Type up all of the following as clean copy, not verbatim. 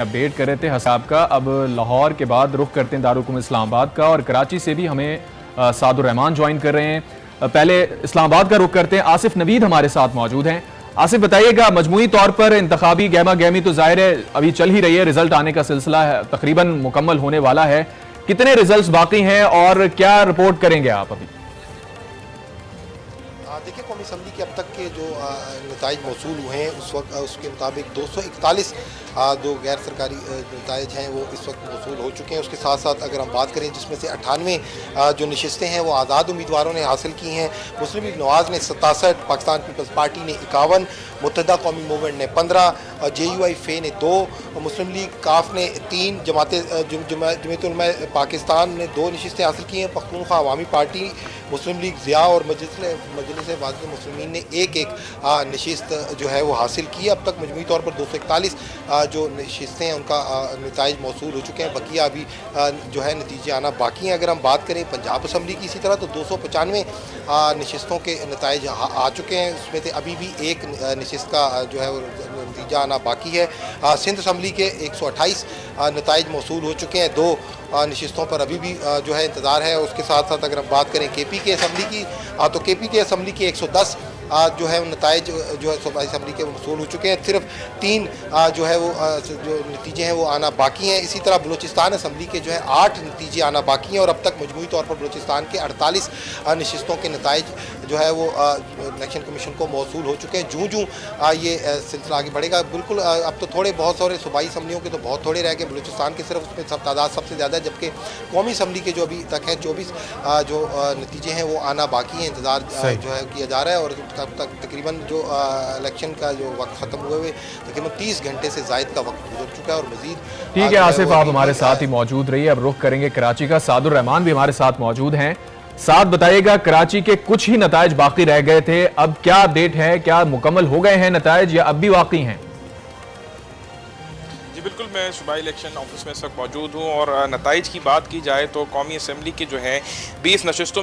Update कर रहे थे हसाब का। अब लाहौर के बाद रुख करते हैं दारुल हुकूमत इस्लामाबाद का, और कराची से भी हमें सादुर रहमान ज्वाइन कर रहे हैं। पहले इस्लामाबाद का रुख करते हैं, आसिफ नवीद हमारे साथ मौजूद हैं। आसिफ बताइएगा, मजमूई तौर पर इंतखाबी गहमा गहमी तो जाहिर है अभी चल ही रही है, रिजल्ट आने का सिलसिला है तकरीबन मुकम्मल होने वाला है। कितने रिजल्ट्स बाकी हैं और क्या रिपोर्ट करेंगे आप अभी? देखिए, कौमी असम्बली के अब तक के जो नताइज मौसूल हुए हैं उस वक्त उसके मुताबिक 241 जो गैर सरकारी नताइज हैं वो इस वक्त मौसूल हो चुके हैं। उसके साथ साथ अगर हम बात करें जिसमें से 98 जो नशस्तें हैं वो आज़ाद उम्मीदवारों ने हासिल की हैं। मुस्लिम लीग नवाज़ ने 67, पाकिस्तान पीपल्स पार्टी ने 51, मुत्तहिदा कौमी मूवमेंट ने 15, JUI फे ने 2, मुस्लिम लीग काफ ने 3, जमात उलमा पाकिस्तान ने 2 नशस्तें हासिल की हैं। पख्तूनख्वा अवामी पार्टी, मुस्लिम लीग ज़िया और मजलिस वाज़िद मुस्लिमीन ने एक नशिस्त जो है वो हासिल की है। अब तक मजमूई तौर पर 241 जो नशिस्तें हैं उनका नताइज मौसूल हो चुके हैं। बकिया अभी जो है नतीजे आना बाकी हैं। अगर हम बात करें पंजाब असम्बली की इसी तरह तो 295 नशिस्तों के नताइज आ चुके हैं। उसमें से अभी भी एक नशिस्त का जो है वो नतीजा आना बाकी है। सिंध असम्बली के 128 नताइज मौसूल हो चुके हैं। 2 नशिस्तों पर अभी भी जो है इंतज़ार है। उसके साथ साथ अगर हम बात करें KP के असम्बली की तो KP के असम्बली के 110 जो है नताइज जो है सूबाई असम्बली के मौसूल हो चुके हैं। सिर्फ 3 जो है वो जो नतीजे हैं वो आना बाकी हैं। इसी तरह बलूचिस्तान असम्बली के जो है 8 नतीजे आना बाकी हैं और अब तक मजमूई तौर पर बलूचिस्तान के 48 नशिस्तों के नताइज जो है वो इलेक्शन कमीशन को मौसूल हो चुके हैं। जूँ ये सिलसिला आगे बढ़ेगा, बिल्कुल अब तो थोड़े बहुत सारे सूबाई असम्बलियों के तो बहुत थोड़े रह गए। बलूचिस्तान के सिर्फ उसमें सब तादाद सबसे ज़्यादा है, जबकि कौमी असम्बली के जो अभी तक हैं 24 जो नतीजे हैं वो आना बाकी हैं। इंतज़ार जो है किया जा रहा है और तब तक तकरीबन जो इलेक्शन का जो वक्त ख़त्म हुए हुए तकरीबन 30 घंटे से ज़ायद का वक्त गुजर चुका है और मज़ीद ठीक है। आसिफ, आप हमारे साथ ही मौजूद रहिए। अब रुख करेंगे कराची का, सादुर रहमान भी हमारे साथ मौजूद हैं। साथ बताइएगा, कराची के कुछ ही नताइज बाकी रह गए थे, अब क्या अपडेट है? क्या मुकम्मल हो गए हैं नताइज या अब भी बाकी हैं? बिल्कुल, मैं सूबाई इलेक्शन ऑफिस में इस वक्त मौजूद हूँ और नताइज की बात की जाए तो कौमी असम्बली की जो है 22 नशस्तों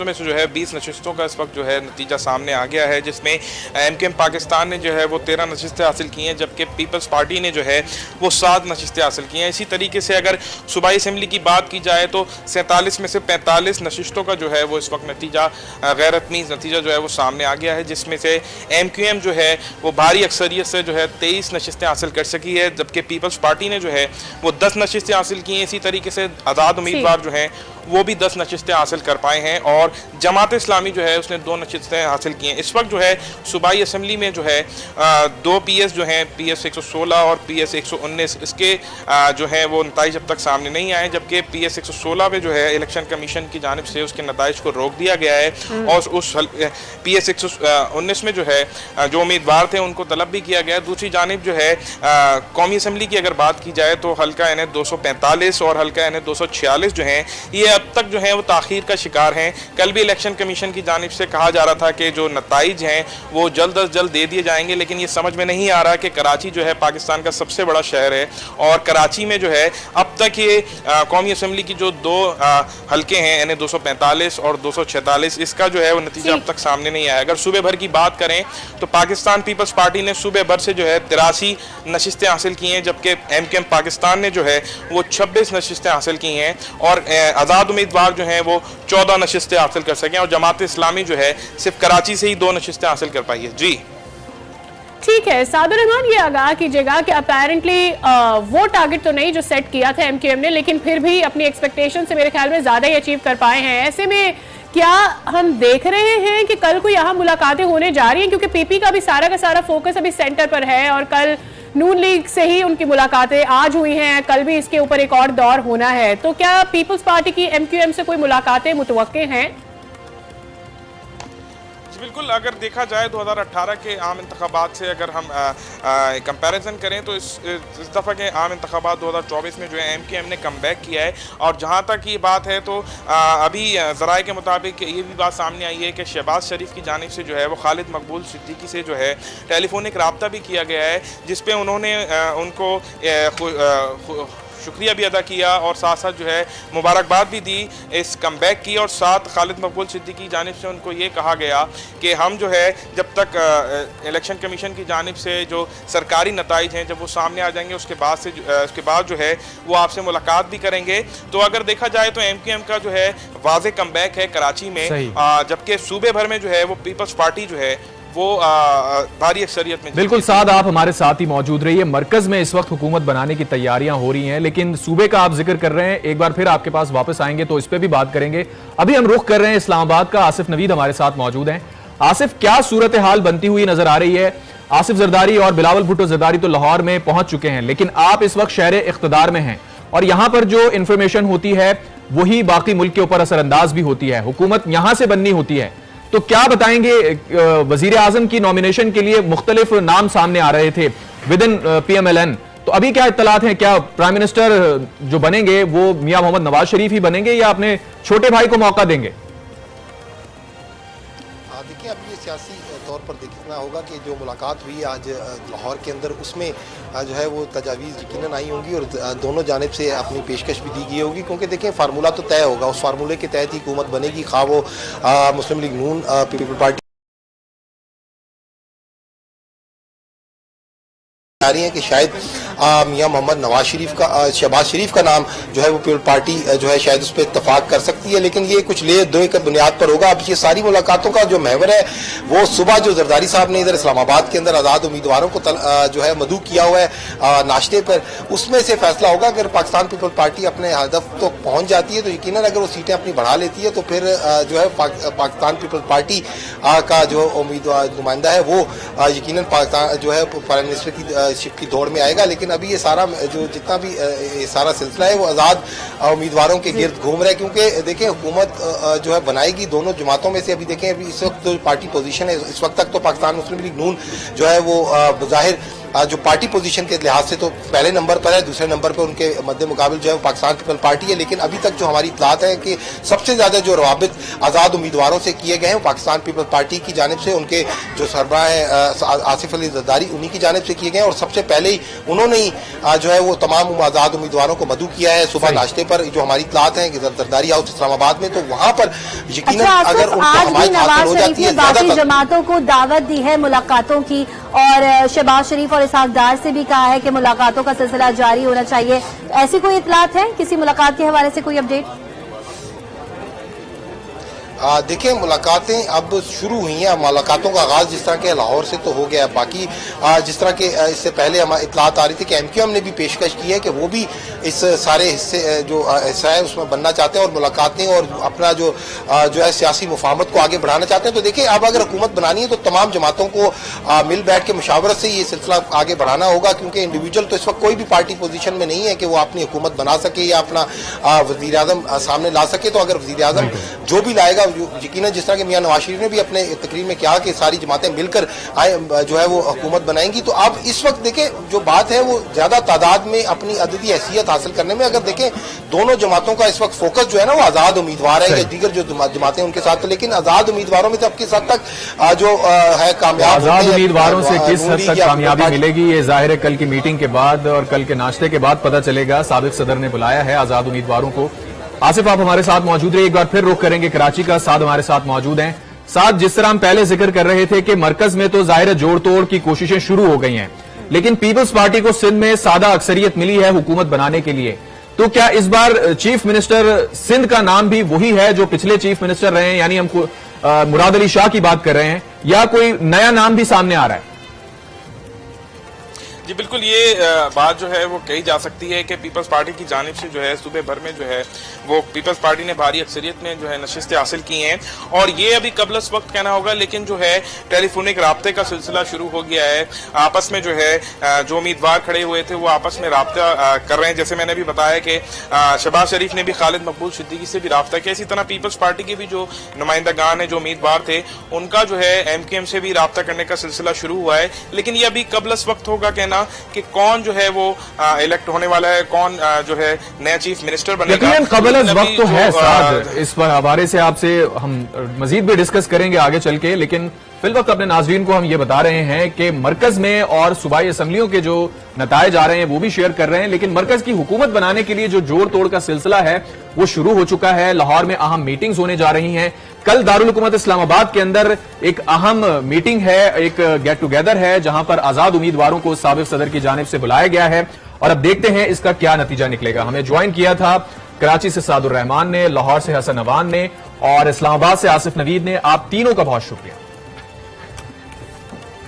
में से जो है 20 नशस्तों का इस वक्त जो है नतीजा सामने आ गया है, जिसमें MKM पाकिस्तान ने जो है वो 13 नशस्तें हासिल की हैं, जबकि पीपल्स पार्टी ने जो है वो 7 नशस्तें हासिल की हैं। इसी तरीके से अगर सूबाई असम्बली की बात की जाए तो 47 में से 45 नशस्तों का जो है वो इस वक्त नतीजा गैर हतमी नतीजा जो है वो सामने आ गया है, जिसमें से MQM जो है वो भारी अक्सरियत से जो है 23 नशस्तें हासिल कर सकी है, जबकि पीपल्स पार्टी ने जो है वो 10 नशिस्तें हासिल की हैं। इसी तरीके से आज़ाद उम्मीदवार जो हैं वो भी 10 नशिस्तें हासिल कर पाए हैं और जमात इस्लामी जो है उसने 2 नशिस्तें हासिल की हैं। इस वक्त जो है सूबाई असम्बली में जो है 2 PS जो हैं, PS 116 और PS 119, इसके जो है वो नताइज अब तक सामने नहीं आए, जबकि PS 116 पे जो है इलेक्शन कमीशन की जानिब से उसके नताइज को रोक दिया गया है और उस PS 119 में जो है जो उम्मीदवार थे उनको तलब भी किया गया। दूसरी जानिब जो है कौमी असम्बली की अगर बात की जाए तो हल्का NH 245 और हल्का NH 246 जो हैं ये अब तक जो है वो ताख़ीर का शिकार हैं। कल भी इलेक्शन कमीशन की जानिब से कहा जा रहा था कि जो नताइज हैं वो जल्द अज जल्द दे दिए जाएंगे, लेकिन ये समझ में नहीं आ रहा कि कराची जो है पाकिस्तान का सबसे बड़ा शहर है और कराची में जो है अब तक ये कौमी असम्बली की जो 2 हल्के हैं NH 245 और 246, इसका जो है वो नतीजा अब तक सामने नहीं आया। अगर सूबे भर की बात करें तो पाकिस्तान पीपल्स पार्टी ने सूबे भर से जो है 83 नशिस्तें हासिल की हैं, जबकि MKM पाकिस्तान ने जो है वो 26 नशिस्तें हासिल की हैं और आज़ाद उम्मीदवार जो हैं वो 14 नशिस्तें हासिल कर सकें और जमात इस्लामी जो है सिर्फ कराची से ही 2 नशिस्तें हासिल कर पाई है। जी ठीक है सादुर रहमान, ये आगाह कीजिएगा कि अपेरेंटली वो टारगेट तो नहीं जो सेट किया था MQM ने, लेकिन फिर भी अपनी एक्सपेक्टेशन से मेरे ख्याल में ज़्यादा ही अचीव कर पाए हैं। ऐसे में क्या हम देख रहे हैं कि कल को यहाँ मुलाकातें होने जा रही हैं, क्योंकि PP का भी सारा का सारा फोकस अभी सेंटर पर है और कल नून लीग से ही उनकी मुलाकातें आज हुई हैं, कल भी इसके ऊपर एक और दौर होना है, तो क्या पीपल्स पार्टी की MQM से कोई मुलाकातें मुतवक्के हैं? बिल्कुल, अगर देखा जाए 2018 के आम इंतखाबात से अगर हम कंपैरिजन करें तो इस दफ़ा के आम इंतखाबात 2024 में जो है MKM ने कम बैक किया है और जहाँ तक ये बात है तो अभी ज़राए के मुताबिक ये भी बात सामने आई है कि शहबाज शरीफ की जानिब से जो है वो खालिद मकबूल सिद्दीकी से जो है टेलीफोनिक रब्ता भी किया गया है, जिस पे उन्होंने उनको शुक्रिया भी अदा किया और साथ साथ जो है मुबारकबाद भी दी इस कमबैक की। और साथ खालिद मकबूल सिद्दीकी की जानिब से उनको ये कहा गया कि हम जो है जब तक इलेक्शन कमीशन की जानिब से जो सरकारी नताइज हैं जब वो सामने आ जाएंगे उसके बाद जो है वो आपसे मुलाकात भी करेंगे। तो अगर देखा जाए तो MQM का जो है वाज़े कमबैक है कराची में, जबकि सूबे भर में जो है वो पीपल्स पार्टी जो है वो भारी अक्सरियत में। बिल्कुल साद, आप हमारे साथ ही मौजूद रहिए। मरकज में इस वक्त हुकूमत बनाने की तैयारियां हो रही हैं, लेकिन सूबे का आप जिक्र कर रहे हैं, एक बार फिर आपके पास वापस आएंगे तो इस पर भी बात करेंगे। अभी हम रुख कर रहे हैं इस्लामाबाद का। आसिफ नवीद हमारे साथ मौजूद हैं। आसिफ, क्या सूरत हाल बनती हुई नजर आ रही है? आसिफ जरदारी और बिलावल भुट्टो जरदारी तो लाहौर में पहुंच चुके हैं, लेकिन आप इस वक्त शहर इख्तिदार में हैं और यहां पर जो इंफॉर्मेशन होती है वही बाकी मुल्क के ऊपर असरअंदाज भी होती है। हुकूमत यहां से बननी होती है, तो क्या बताएंगे? वजीर आजम की नॉमिनेशन के लिए मुख्तलिफ नाम सामने आ रहे थे विद इन PMLN, तो अभी क्या इत्तलात हैं? क्या प्राइम मिनिस्टर जो बनेंगे वो मियां मोहम्मद नवाज शरीफ ही बनेंगे या अपने छोटे भाई को मौका देंगे? देखिए, अब ये सियासी तौर पर देखना होगा कि जो मुलाकात हुई आज लाहौर के अंदर उसमें जो है वो तजावीज़ यकीनन आई होंगी और दोनों जानिब से अपनी पेशकश भी दी गई होगी, क्योंकि देखें फार्मूला तो तय होगा, उस फार्मूले के तहत ही हुकूमत बनेगी, खा वो मुस्लिम लीग नून पीपल पार्टी आ रही है कि शायद मियां मोहम्मद नवाज शरीफ का शहबाज शरीफ का नाम जो है वो पीपल पार्टी जो है शायद उस पर इत्तफाक कर सकती है, लेकिन ये कुछ ले दो की बुनियाद पर होगा। अब ये सारी मुलाकातों का जो महवर है वो सुबह जो जरदारी साहब ने इधर इस्लामाबाद के अंदर आज़ाद उम्मीदवारों को जो है मदऊ किया हुआ है नाश्ते पर, उसमें से फैसला होगा। अगर पाकिस्तान पीपल पार्टी अपने हदफ तो पहुंच जाती है तो यकीनन अगर वो सीटें अपनी बढ़ा लेती है तो फिर जो है पाकिस्तान पीपल पार्टी का जो उम्मीदवार नुमाइंदा है वो यकीनन पाकिस्तान जो है प्राइम मिनिस्टर की दौड़ में आएगा। लेकिन अभी ये सारा जो जितना भी ये सारा सिलसिला है वो आज़ाद उम्मीदवारों के गिर्द घूम रहा है, क्योंकि देखें हुकूमत जो है बनाएगी दोनों जमातों में से। अभी देखें अभी इस वक्त जो पार्टी पोजीशन है इस वक्त तक तो पाकिस्तान मुस्लिम लीग नून जो है वो बज़ाहिर जो पार्टी पोजीशन के लिहाज से तो पहले नंबर पर है, दूसरे नंबर पर उनके मद्दे मुकाबिल जो है पाकिस्तान पीपल पार्टी है। लेकिन अभी तक जो हमारी इत्तलात है कि सबसे ज्यादा जो रवाबित आज़ाद उम्मीदवारों से किए गए हैं पाकिस्तान पीपल पार्टी की जानिब से, उनके जो सरबराह है आसिफ अली जरदारी उन्हीं की जानिब से किए गए हैं और सबसे पहले ही उन्होंने ही जो है वो तमाम आज़ाद उम्मीदवारों को मदऊ किया है सुबह नाश्ते पर। जो हमारी इत्तलात है जरदारी हाउस इस्लामाबाद में, तो वहाँ पर यकीनन अगर उनको हमारी हासिल हो जाती है, बाकी जमातों को दावत दी है मुलाकातों की और शहबाज शरीफ और इसहाकदार से भी कहा है कि मुलाकातों का सिलसिला जारी होना चाहिए। ऐसी कोई इत्तलात है? किसी मुलाकात के हवाले से कोई अपडेट? देखिए, मुलाकातें अब शुरू हुई हैं। मुलाकातों का आगाज जिस तरह के लाहौर से तो हो गया है, बाकी जिस तरह के इससे पहले हमारी इत्तलात आ रही थी कि MQM ने भी पेशकश की है कि वो भी इस सारे हिस्से जो हिस्सा है उसमें बनना चाहते हैं और मुलाकातें और अपना जो है सियासी मुफाहमत को आगे बढ़ाना चाहते हैं। तो देखिए, अब अगर हुकूमत बनानी है तो तमाम जमातों को मिल बैठ के मुशावरत से ये सिलसिला आगे बढ़ाना होगा, क्योंकि इंडिविजुअल तो इस वक्त कोई भी पार्टी पोजीशन में नहीं है कि वो अपनी हुकूमत बना सके या अपना वज़ीर आज़म सामने ला सके। तो अगर वज़ीर आज़म जो भी लाएगा, यकीनन जिस तरह के मियां नवाज शरीफ ने भी अपने तकरीर में कहा कि सारी जमातें मिलकर जो है वो हुकूमत बनाएंगी, तो अब इस वक्त देखें जो बात है वो ज्यादा तादाद में अपनी अददी हैसियत हासिल करने में, अगर देखें दोनों जमातों का इस वक्त फोकस जो है ना वो आज़ाद उम्मीदवार है या दीगर जो जमातें उनके साथ, लेकिन आज़ाद उम्मीदवारों में तो अब किस हद तक जो है कामयाब आज़ाद उम्मीदवारों से किस हद तक कामयाबी मिलेगी ये जाहिर है कल की मीटिंग के बाद और कल के नाश्ते के बाद पता चलेगा। साबिक सदर ने बुलाया है आज़ाद उम्मीदवारों को। आसिफ, आप हमारे साथ मौजूद रहे। एक बार फिर रुख करेंगे कराची का। साद हमारे साथ मौजूद हैं। साद, जिस तरह हम पहले जिक्र कर रहे थे कि मरकज में तो जाहिर जोड़ तोड़ की कोशिशें शुरू हो गई हैं, लेकिन पीपल्स पार्टी को सिंध में सादा अक्सरियत मिली है हुकूमत बनाने के लिए, तो क्या इस बार चीफ मिनिस्टर सिंध का नाम भी वही है जो पिछले चीफ मिनिस्टर रहे हैं, यानी हम मुराद अली शाह की बात कर रहे हैं, या कोई नया नाम भी सामने आ रहा है? जी बिल्कुल, ये बात जो है वो कही जा सकती है कि पीपल्स पार्टी की जानिब से जो है सूबे भर में जो है वो पीपल्स पार्टी ने भारी अक्सरियत में जो है नशिस्तें हासिल की हैं और ये अभी कबल इस वक्त कहना होगा, लेकिन जो है टेलीफोनिक राब्ते का सिलसिला शुरू हो गया है। आपस में जो है जो उम्मीदवार खड़े हुए थे वो आपस में राब्ता कर रहे हैं। जैसे मैंने भी बताया कि शहबाज शरीफ ने भी खालिद मकबूल सिद्दीकी से भी राब्ता किया, इसी तरह पीपल्स पार्टी के भी जो नुमाइंदगान है, जो उम्मीदवार थे, उनका जो है MQM से भी राब्ता करने का सिलसिला शुरू हुआ है। लेकिन ये अभी कबल इस वक्त होगा कहना कि कौन जो है वो इलेक्ट होने वाला है, कौन जो है नया चीफ मिनिस्टर बनेगा, कबल वक्त तो है। इस पर हवाले से आपसे हम मजीद भी डिस्कस करेंगे आगे चल के, लेकिन फिल वक्त अपने नाजरीन को हम ये बता रहे हैं कि मरकज में और सूबाई असम्बलियों के जो नताइज आ रहे हैं वो भी शेयर कर रहे हैं, लेकिन मरकज की हुकूमत बनाने के लिए जो जोड़ तोड़ का सिलसिला है वो शुरू हो चुका है। लाहौर में अहम मीटिंग्स होने जा रही हैं। कल दारुल हुकूमत इस्लामाबाद के अंदर एक अहम मीटिंग है, एक गेट टुगेदर है, जहां पर आजाद उम्मीदवारों को साबिक सदर की जानिब से बुलाया गया है और अब देखते हैं इसका क्या नतीजा निकलेगा। हमें ज्वाइन किया था कराची से सादुर रहमान ने, लाहौर से हसन अवान ने और इस्लामाबाद से आसिफ नवीद ने। आप तीनों का बहुत शुक्रिया।